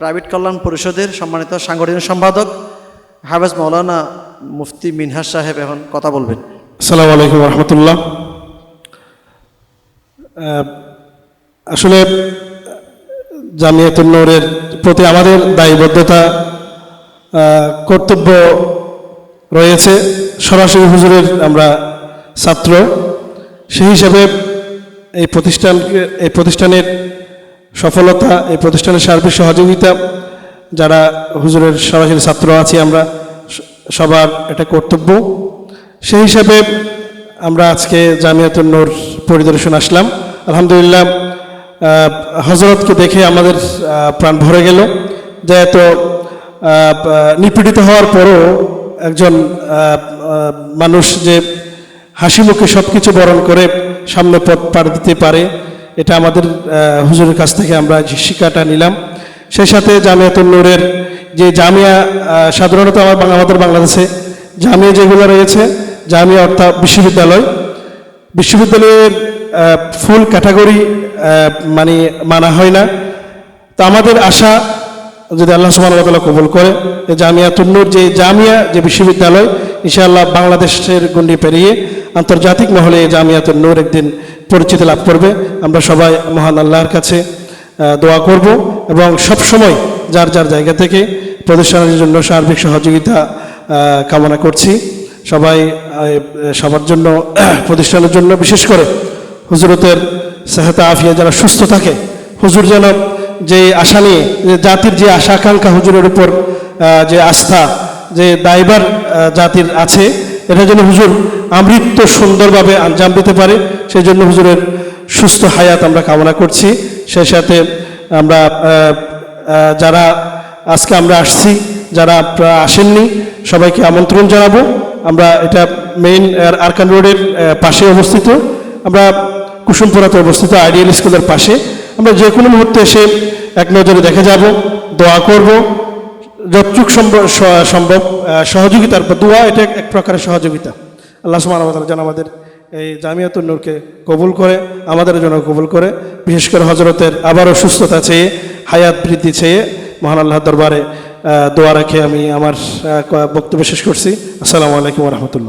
Private কল্যাণ পরিষদের সম্মানিত সাংগঠনিক সম্পাদক হাফেজ মাওলানা মুফতি মিনহাজ সাহেব এখন কথা বলবেন। আসসালামু আলাইকুম রহমতুল্লাহ। আসলে জামিয়াতুন নূরের প্রতি আমাদের দায়বদ্ধতা কর্তব্য রয়েছে। সরাসরি হুজুরের আমরা ছাত্র, সেই হিসাবে এই প্রতিষ্ঠানের সফলতা, এই প্রতিষ্ঠানের সার্বিক সহযোগিতা, যারা হুজুরের সরাসরি ছাত্র আছি আমরা সবার এটা কর্তব্য। সেই হিসাবে আমরা আজকে জামিয়াতুন নূর পরিদর্শন আসলাম। আলহামদুলিল্লাহ, হযরতকে দেখে আমাদের প্রাণ ভরে গেল যে এত নিপীড়িত হওয়ার পরও একজন মানুষ যে হাসি মুখে সব কিছু বরণ করে সামনে পথ পাড়ি দিতে পারে, এটা আমাদের হুজুরের কাছ থেকে আমরা শিক্ষাটা নিলাম। সেই সাথে জামিয়াতুন নূরের যে জামিয়া, সাধারণত আমাদের বাংলাদেশে জামিয়া যেগুলো রয়েছে, জামিয়া অর্থাৎ বিশ্ববিদ্যালয়ের ফুল ক্যাটাগরি মানা হয় না। তো আমাদের আশা, যদি আল্লাহ সুবহানাহু ওয়া তাআলা কবুল করে, জামিয়াতুন নূর যে জামিয়া, যে বিশ্ববিদ্যালয়, ইনশাআল্লাহ বাংলাদেশের গণ্ডি পেরিয়ে আন্তর্জাতিক মহলে জামিয়াতুন নূর একদিন পরিচিতি লাভ করবে। আমরা সবাই মহান আল্লাহর কাছে দোয়া করব এবং সবসময় যার যার জায়গা থেকে প্রতিষ্ঠানের জন্য সার্বিক সহযোগিতা কামনা করছি। সবার জন্য, প্রতিষ্ঠানের জন্য, বিশেষ করে হুজুরতের সেহতা আফিয়া যারা সুস্থ থাকে, হুজুর যেন যে আশা নিয়ে, যে জাতির যে আশা আকাঙ্ক্ষা হুজুরের উপর যে আস্থা, যে দায়ভার জাতির আছে, এটা যেন হুজুর আমৃত্য সুন্দরভাবে আঞ্জাম দিতে পারে, সেই জন্য হুজুরের সুস্থ হায়াত আমরা কামনা করছি। সেই সাথে আমরা যারা আজকে আমরা আসছি, যারা আসেননি, সবাইকে আমন্ত্রণ জানাবো। আমরা এটা মেইন আরকান রোডের পাশে অবস্থিত, আমরা কুসুমপুরাতে অবস্থিত, আইডিয়াল স্কুলের পাশে। আমরা যে কোনো মুহূর্তে এসে এক নজরে দেখে যাব, দোয়া করব, যতটুক সম্ভব সহযোগিতার দোয়া, এটা এক প্রকারের সহযোগিতা। আল্লাহ সুবহানাহু ওয়া তাআলা যেন আমাদের এই জামিয়াতুন নূরকে কবুল করে, আমাদের জন্য কবুল করে। বিশেষ করে হযরতের আবারও সুস্থতা চেয়ে, হায়াত বৃদ্ধি চেয়ে মহান আল্লাহর দরবারে দোয়া রেখে আমি আমার বক্তব্য শেষ করছি। আসসালামু আলাইকুম ওয়া রাহমাতুল্লাহ।